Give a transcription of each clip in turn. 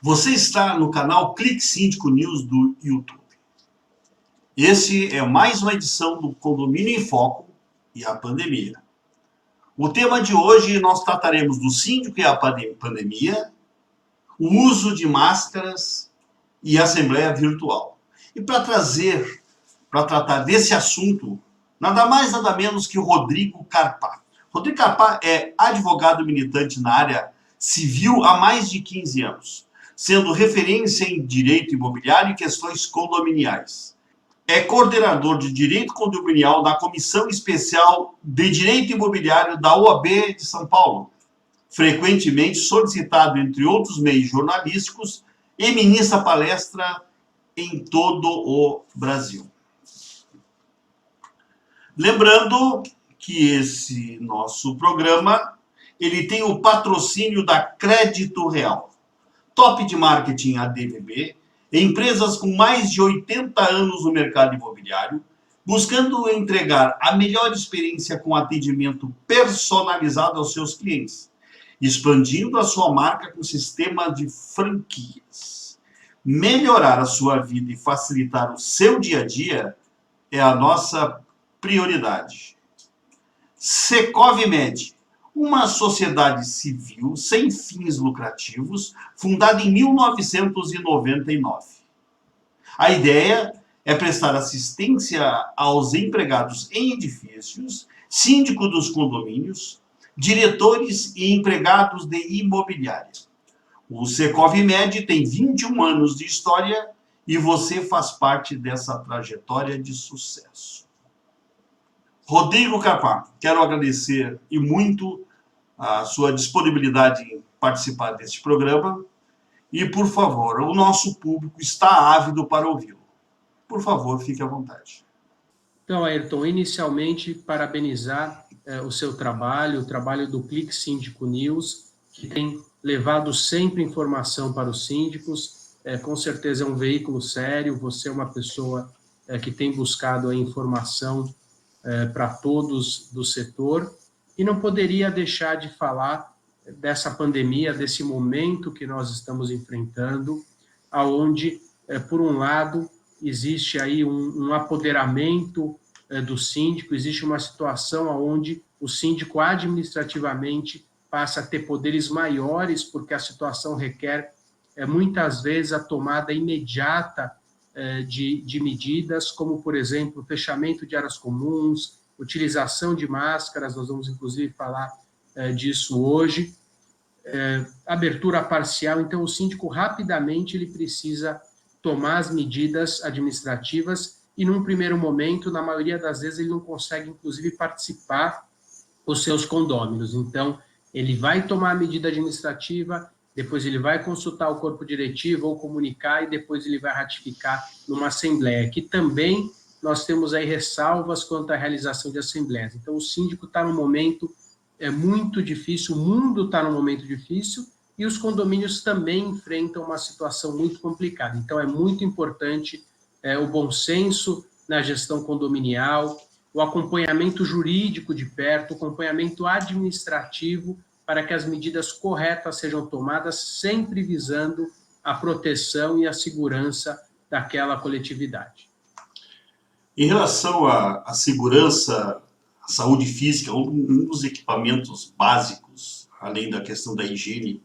Você está no canal Clique Síndico News do YouTube. Esse é mais uma edição do Condomínio em Foco e a pandemia. O tema de hoje nós trataremos do síndico e a pandemia, o uso de máscaras e assembleia virtual. E para tratar desse assunto, nada mais nada menos que o Rodrigo Carpá. Rodrigo Carpá é advogado militante na área civil há mais de 15 anos, sendo referência em direito imobiliário e questões condominiais. É coordenador de direito condominial da Comissão Especial de Direito Imobiliário da OAB de São Paulo, frequentemente solicitado, entre outros meios jornalísticos, e ministra palestra em todo o Brasil. Lembrando que esse nosso programa ele tem o patrocínio da Crédito Real, top de marketing ADVB, empresas com mais de 80 anos no mercado imobiliário, buscando entregar a melhor experiência com atendimento personalizado aos seus clientes, expandindo a sua marca com sistema de franquias. Melhorar a sua vida e facilitar o seu dia a dia é a nossa prioridade. Secovmed, uma sociedade civil sem fins lucrativos, fundada em 1999. A ideia é prestar assistência aos empregados em edifícios, síndico dos condomínios, diretores e empregados de imobiliária. O Secovmed tem 21 anos de história e você faz parte dessa trajetória de sucesso. Rodrigo Carpá, quero agradecer e muito a sua disponibilidade em participar deste programa e, por favor, o nosso público está ávido para ouvi-lo. Por favor, fique à vontade. Então, Ayrton, inicialmente, parabenizar o seu trabalho, o trabalho do Clique Síndico News, que tem levado sempre informação para os síndicos. Com certeza é um veículo sério, você é uma pessoa que tem buscado a informação para todos do setor, e não poderia deixar de falar dessa pandemia, desse momento que nós estamos enfrentando, aonde, por um lado, existe aí um apoderamento do síndico, existe uma situação onde o síndico administrativamente passa a ter poderes maiores, porque a situação requer, muitas vezes, a tomada imediata de medidas, como, por exemplo, fechamento de áreas comuns, utilização de máscaras, nós vamos, inclusive, falar disso hoje, abertura parcial. Então, o síndico, rapidamente, ele precisa tomar as medidas administrativas e, num primeiro momento, na maioria das vezes, ele não consegue, inclusive, participar os seus condôminos. Então, ele vai tomar a medida administrativa, depois ele vai consultar o corpo diretivo ou comunicar e depois ele vai ratificar numa assembleia, que também nós temos aí ressalvas quanto à realização de assembleias. Então, o síndico está num momento muito difícil, o mundo está num momento difícil e os condomínios também enfrentam uma situação muito complicada. Então, é muito importante o bom senso na gestão condominial, o acompanhamento jurídico de perto, o acompanhamento administrativo, para que as medidas corretas sejam tomadas, sempre visando a proteção e a segurança daquela coletividade. Em relação à segurança, à saúde física, um dos equipamentos básicos, além da questão da higiene,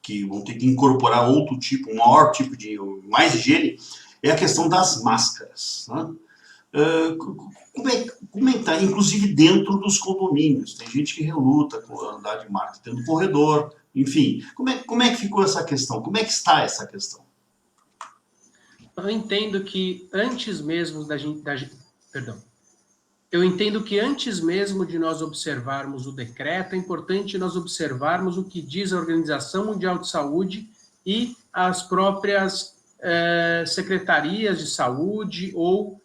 que vão ter que incorporar outro tipo, um maior tipo de mais higiene, é a questão das máscaras, né? Como é que está? Inclusive dentro dos condomínios. Tem gente que reluta com andar de máscara dentro do corredor. Enfim, como é que ficou essa questão? Como é que está essa questão? Eu entendo que antes mesmo Eu entendo que antes mesmo de nós observarmos o decreto, é importante nós observarmos o que diz a Organização Mundial de Saúde e as próprias secretarias de saúde ou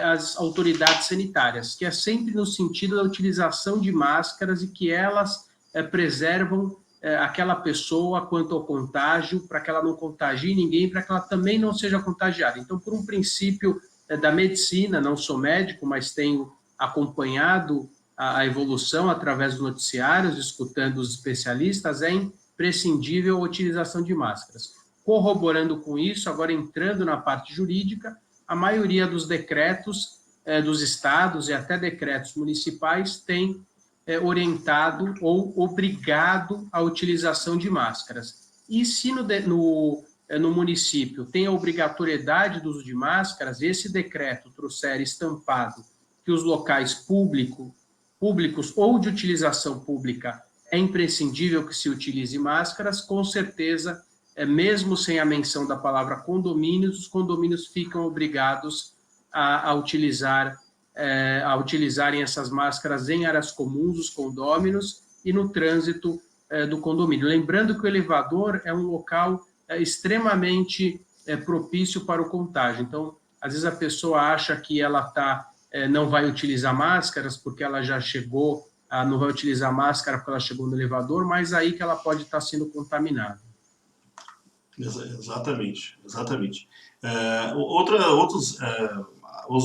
as autoridades sanitárias, que é sempre no sentido da utilização de máscaras e que elas preservam aquela pessoa quanto ao contágio, para que ela não contagie ninguém, para que ela também não seja contagiada. Então, por um princípio da medicina, não sou médico, mas tenho acompanhado a evolução através dos noticiários, escutando os especialistas, é imprescindível a utilização de máscaras. corroborando com isso, agora entrando na parte jurídica, a maioria dos decretos dos estados e até decretos municipais tem orientado ou obrigado a utilização de máscaras. E se no município tem a obrigatoriedade do uso de máscaras, esse decreto trouxer estampado que os locais públicos ou de utilização pública é imprescindível que se utilize máscaras, com certeza, mesmo sem a menção da palavra condomínios, os condomínios ficam obrigados a utilizarem essas máscaras em áreas comuns, os condôminos, e no trânsito do condomínio. Lembrando que o elevador é um local extremamente propício para o contágio. Então, às vezes a pessoa acha que ela não vai utilizar máscaras porque ela já chegou, não vai utilizar máscara porque ela chegou no elevador, mas aí que ela pode estar sendo contaminada. Exatamente, exatamente. Outros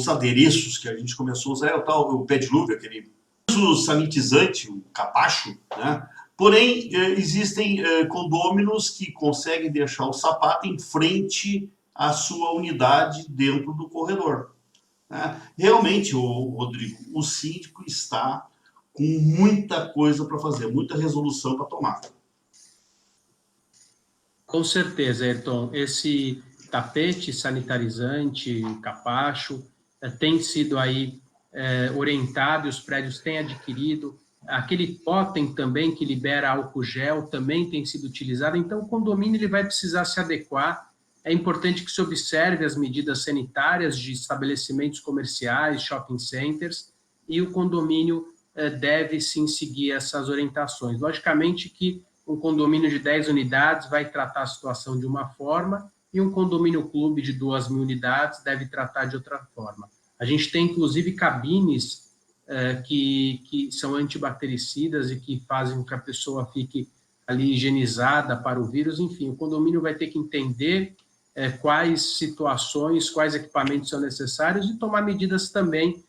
adereços que a gente começou a usar é o pé de luva, aquele sanitizante, o capacho, né? Porém, existem condôminos que conseguem deixar o sapato em frente à sua unidade dentro do corredor, né? Realmente, Rodrigo, o síndico está com muita coisa para fazer, muita resolução para tomar. Com certeza, Ayrton. Esse tapete sanitarizante, capacho, tem sido aí orientado e os prédios têm adquirido. Aquele totem também que libera álcool gel também tem sido utilizado. Então, o condomínio ele vai precisar se adequar. É importante que se observe as medidas sanitárias de estabelecimentos comerciais, shopping centers, e o condomínio deve sim seguir essas orientações. Logicamente que um condomínio de 10 unidades vai tratar a situação de uma forma e um condomínio clube de 2.000 unidades deve tratar de outra forma. A gente tem, inclusive, cabines que são antibatericidas e que fazem com que a pessoa fique ali higienizada para o vírus. Enfim, o condomínio vai ter que entender quais situações, quais equipamentos são necessários e tomar medidas também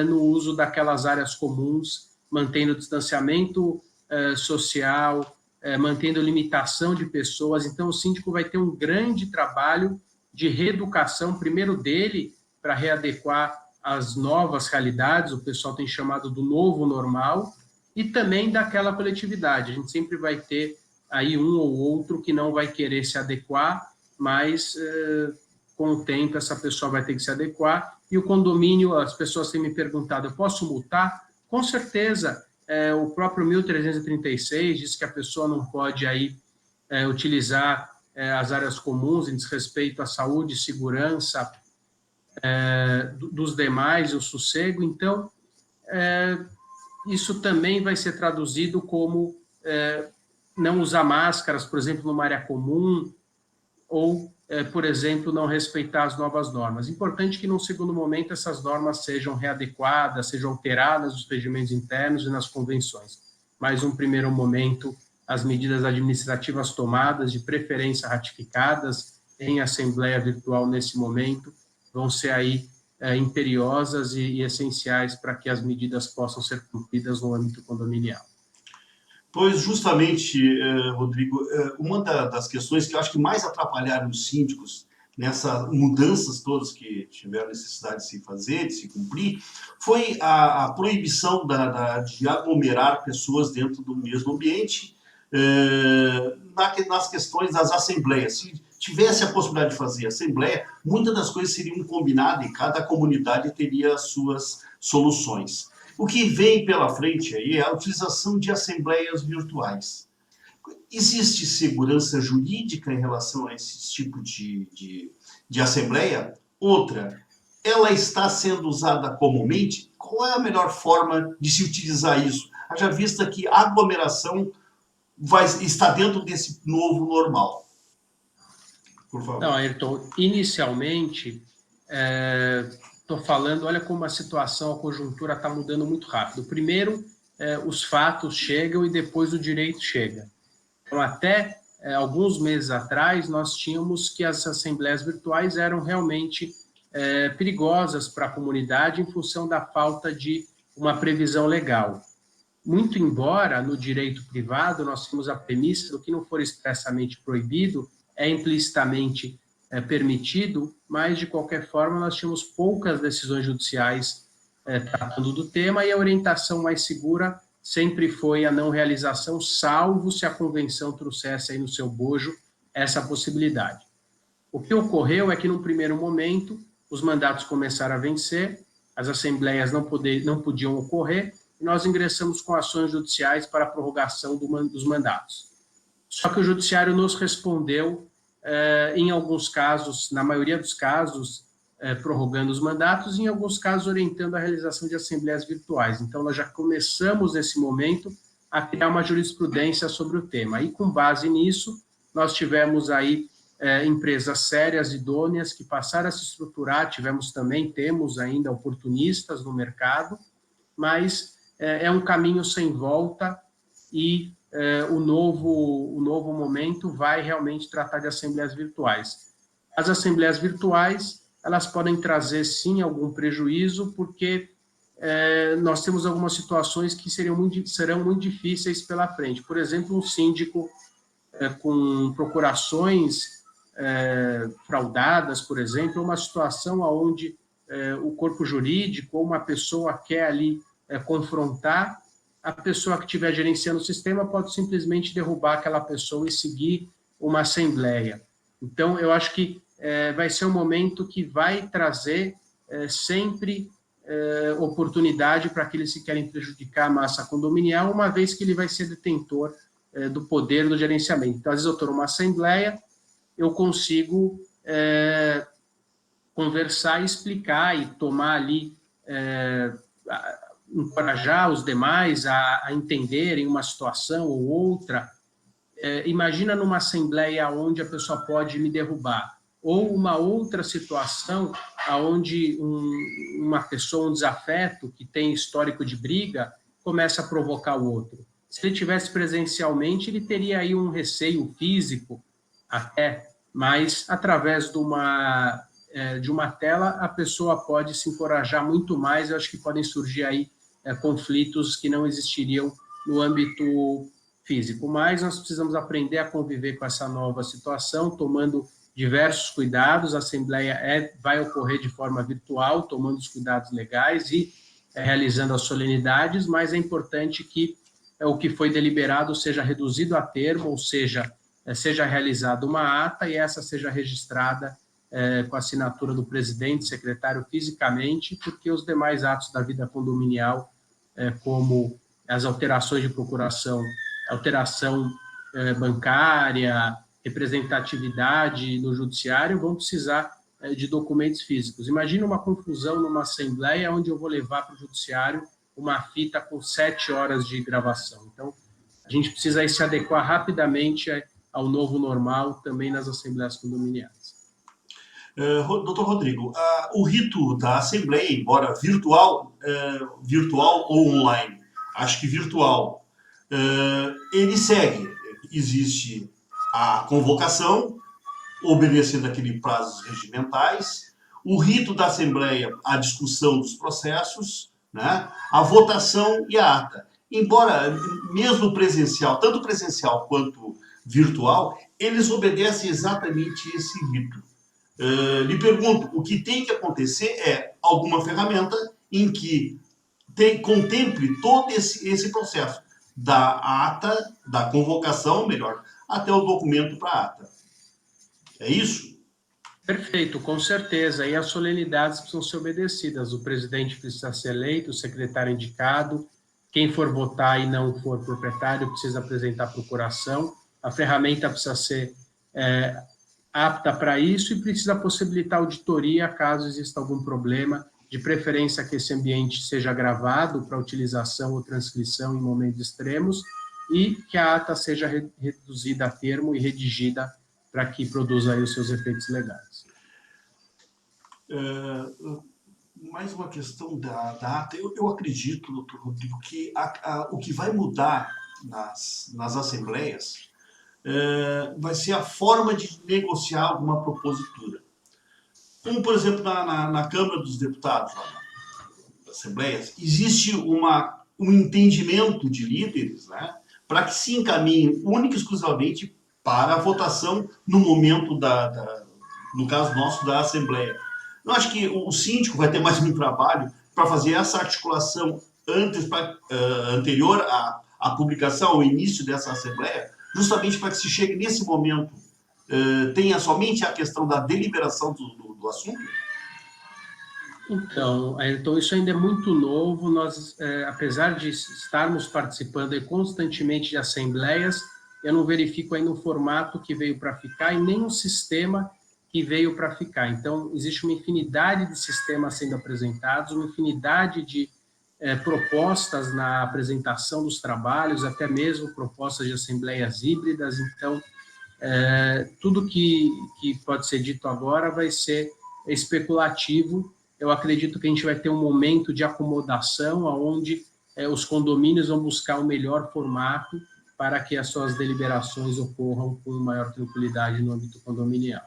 no uso daquelas áreas comuns, mantendo o distanciamento social, mantendo limitação de pessoas. Então, o síndico vai ter um grande trabalho de reeducação, primeiro dele, para readequar às novas realidades, o pessoal tem chamado do novo normal, e também daquela coletividade. A gente sempre vai ter aí um ou outro que não vai querer se adequar, mas com o tempo essa pessoa vai ter que se adequar. E o condomínio, as pessoas têm me perguntado, eu posso multar? Com certeza. O próprio 1336 diz que a pessoa não pode aí, utilizar as áreas comuns em desrespeito à saúde e segurança dos demais, o sossego. Então, isso também vai ser traduzido como não usar máscaras, por exemplo, numa área comum, ou, por exemplo, não respeitar as novas normas. Importante que, num segundo momento, essas normas sejam readequadas, sejam alteradas nos regimentos internos e nas convenções. Mas, num primeiro momento, as medidas administrativas tomadas, de preferência ratificadas em assembleia virtual nesse momento, vão ser aí imperiosas e essenciais para que as medidas possam ser cumpridas no âmbito condominial. Pois, justamente, Rodrigo, uma das questões que eu acho que mais atrapalharam os síndicos nessas mudanças todas que tiveram necessidade de se fazer, de se cumprir, foi a proibição de aglomerar pessoas dentro do mesmo ambiente, nas questões das assembleias. Se tivesse a possibilidade de fazer assembleia, muitas das coisas seriam combinadas e cada comunidade teria as suas soluções. O que vem pela frente aí é a utilização de assembleias virtuais. Existe segurança jurídica em relação a esse tipo de assembleia? Outra, ela está sendo usada comumente? Qual é a melhor forma de se utilizar isso? Haja vista que a aglomeração está dentro desse novo normal. Por favor. Não, Ayrton, inicialmente, estou falando, olha como a situação, a conjuntura está mudando muito rápido. Primeiro, os fatos chegam e depois o direito chega. Então, até alguns meses atrás, nós tínhamos que as assembleias virtuais eram realmente perigosas para a comunidade em função da falta de uma previsão legal. Muito embora, no direito privado, nós temos a premissa do que não for expressamente proibido, é implicitamente permitido, mas, de qualquer forma, nós tínhamos poucas decisões judiciais tratando do tema, e a orientação mais segura sempre foi a não realização, salvo se a convenção trouxesse aí no seu bojo essa possibilidade. O que ocorreu é que, num primeiro momento, os mandatos começaram a vencer, as assembleias não podiam ocorrer, e nós ingressamos com ações judiciais para a prorrogação dos mandatos. Só que o judiciário nos respondeu, em alguns casos, na maioria dos casos, prorrogando os mandatos, e em alguns casos orientando a realização de assembleias virtuais. Então, nós já começamos, nesse momento, a criar uma jurisprudência sobre o tema. E, com base nisso, nós tivemos aí empresas sérias, idôneas, que passaram a se estruturar, temos ainda oportunistas no mercado, mas é um caminho sem volta, e o novo momento vai realmente tratar de assembleias virtuais. As assembleias virtuais, elas podem trazer, sim, algum prejuízo, porque nós temos algumas situações que serão muito difíceis pela frente. Por exemplo, um síndico com procurações fraudadas, por exemplo, uma situação onde o corpo jurídico ou uma pessoa quer ali confrontar, a pessoa que estiver gerenciando o sistema pode simplesmente derrubar aquela pessoa e seguir uma assembleia. Então, eu acho que vai ser um momento que vai trazer sempre oportunidade para aqueles que querem prejudicar a massa condominial, uma vez que ele vai ser detentor do poder do gerenciamento. Então, às vezes eu estou numa assembleia, eu consigo conversar e explicar e tomar ali, encorajar os demais a entenderem uma situação ou outra. Imagina numa assembleia onde a pessoa pode me derrubar, ou uma outra situação onde uma pessoa, um desafeto, que tem histórico de briga, começa a provocar o outro. Se ele tivesse presencialmente, ele teria aí um receio físico, até, mas através de uma tela, a pessoa pode se encorajar muito mais. Eu acho que podem surgir aí conflitos que não existiriam no âmbito físico, mas nós precisamos aprender a conviver com essa nova situação, tomando diversos cuidados. A assembleia vai ocorrer de forma virtual, tomando os cuidados legais e realizando as solenidades, mas é importante que o que foi deliberado seja reduzido a termo, ou seja, seja realizada uma ata e essa seja registrada com a assinatura do presidente, secretário, fisicamente, porque os demais atos da vida condominial, como as alterações de procuração, alteração bancária, representatividade no judiciário, vão precisar de documentos físicos. Imagina uma confusão numa assembleia onde eu vou levar para o judiciário uma fita com 7 horas de gravação. Então, a gente precisa aí se adequar rapidamente ao novo normal também nas assembleias condominiais. Doutor Rodrigo, o rito da assembleia, embora virtual ou online, acho que virtual, ele segue. Existe a convocação, obedecendo aqueles prazos regimentais, o rito da assembleia, a discussão dos processos, né, a votação e a ata. Embora, mesmo presencial, tanto presencial quanto virtual, eles obedecem exatamente esse rito. Lhe pergunto, o que tem que acontecer é alguma ferramenta em que contemple todo esse processo, da ata, da convocação, melhor, até o documento para a ata. É isso? Perfeito, com certeza. E as solenidades precisam ser obedecidas. O presidente precisa ser eleito, o secretário indicado, quem for votar e não for proprietário precisa apresentar procuração, a ferramenta precisa ser apta para isso e precisa possibilitar auditoria caso exista algum problema, de preferência que esse ambiente seja gravado para utilização ou transcrição em momentos extremos e que a ata seja reduzida a termo e redigida para que produza aí os seus efeitos legais. Mais uma questão da ata. Eu acredito, doutor Rodrigo, que o que vai mudar nas assembleias vai ser a forma de negociar alguma propositura. Como, por exemplo, na Câmara dos Deputados, nas assembleias, existe um entendimento de líderes, né, para que se encaminhe única e exclusivamente para a votação no momento no caso nosso, da Assembleia. Eu acho que o síndico vai ter mais um trabalho para fazer essa articulação anterior à publicação, ao início dessa Assembleia, justamente para que se chegue nesse momento, tenha somente a questão da deliberação do assunto? Então, Ayrton, isso ainda é muito novo. Nós, apesar de estarmos participando constantemente de assembleias, eu não verifico ainda um formato que veio para ficar e nem um sistema que veio para ficar. Então, existe uma infinidade de sistemas sendo apresentados, uma infinidade de propostas na apresentação dos trabalhos, até mesmo propostas de assembleias híbridas. Então, tudo que pode ser dito agora vai ser especulativo. Eu acredito que a gente vai ter um momento de acomodação, onde os condomínios vão buscar o melhor formato para que as suas deliberações ocorram com maior tranquilidade no âmbito condominial.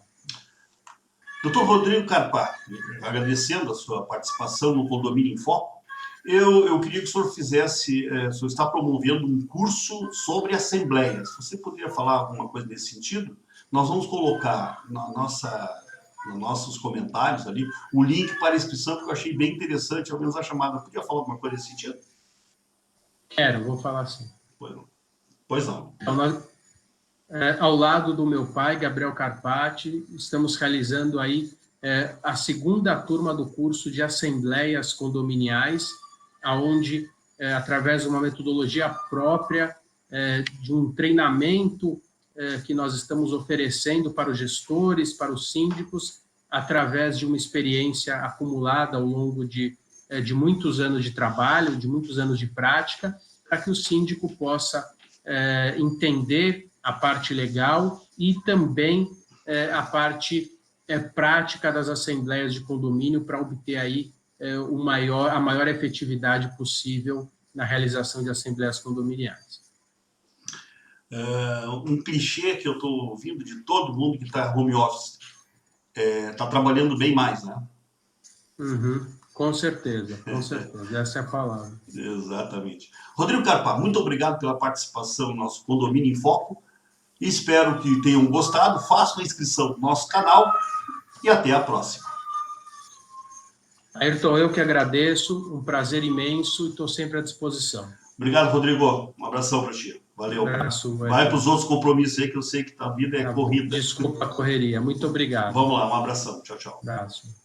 Doutor Rodrigo Carpá, agradecendo a sua participação no Condomínio em Foco, eu queria que o senhor fizesse, o senhor está promovendo um curso sobre assembleias. Você poderia falar alguma coisa nesse sentido? Nós vamos colocar nos nossos comentários ali o link para a inscrição, que eu achei bem interessante, ao menos a chamada. Podia falar alguma coisa nesse sentido? Vou falar sim. Pois não. Então, ao lado do meu pai, Gabriel Carpati, estamos realizando aí a segunda turma do curso de assembleias condominiais, onde, através de uma metodologia própria, de um treinamento que nós estamos oferecendo para os gestores, para os síndicos, através de uma experiência acumulada ao longo de muitos anos de trabalho, de muitos anos de prática, para que o síndico possa entender a parte legal e também a parte prática das assembleias de condomínio, para obter aí a maior efetividade possível na realização de assembleias condominiais. Um clichê que eu estou ouvindo de todo mundo que está home office, está trabalhando bem mais, né? Com certeza, essa é a palavra. Exatamente. Rodrigo Carpá, muito obrigado pela participação no nosso Condomínio em Foco. Espero que tenham gostado. Façam a inscrição no nosso canal e até a próxima. Ayrton, eu que agradeço, um prazer imenso e estou sempre à disposição. Obrigado, Rodrigo. Um abração para ti. Valeu. Vai para os outros compromissos aí, que eu sei que a vida é corrida. Desculpa a correria. Muito obrigado. Vamos lá, um abração. Tchau, tchau. Abraço.